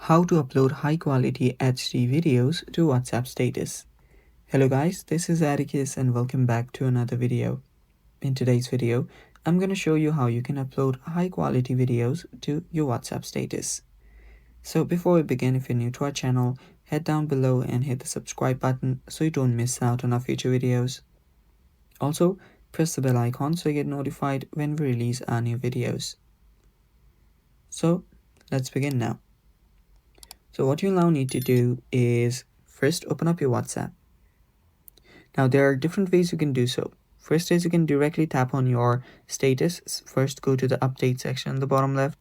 How to upload high quality HD videos to WhatsApp status. Hello guys, this is Atticus and welcome back to another video. In today's video, I'm going to show you how you can upload high quality videos to your WhatsApp status. So before we begin, if you're new to our channel, head down below and hit the subscribe button so you don't miss out on our future videos. Also, press the bell icon so you get notified when we release our new videos. So let's begin now. So what you now need to do is first open up your WhatsApp. Now there are different ways you can do so. First is you can directly tap on your status. First go to the update section on the bottom left,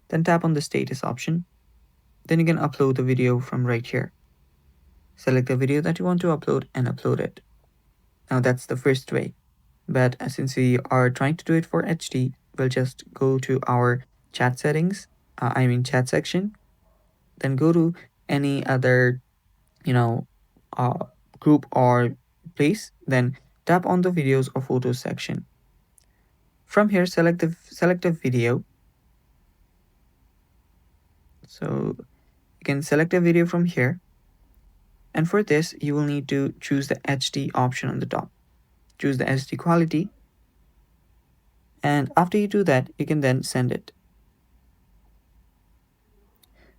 then tap on the status option. Then you can upload the video from right here. Select the video that you want to upload and upload it. Now that's the first way. But since we are trying to do it for HD, we'll just go to our chat settings, chat section, then go to any other group or place, then tap on the videos or photos section. From here, select a video. So you can select a video from here, and for this you will need to choose the HD option on the top. Choose the HD quality, and after you do that, you can then send it.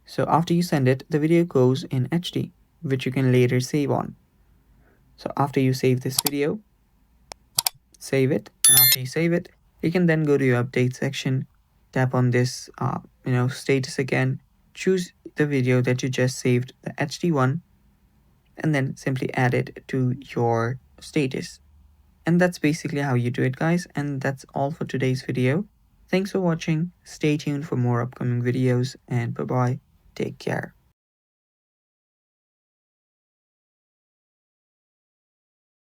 So after you send it, the video goes in HD, which you can later save on. So after you save this video, save it, and after you save it, you can then go to your update section, tap on this status again, choose the video that you just saved, the HD one, and then simply add it to your status. And that's basically how you do it, guys. And that's all for today's video. Thanks for watching. Stay tuned for more upcoming videos, and bye bye. Take care.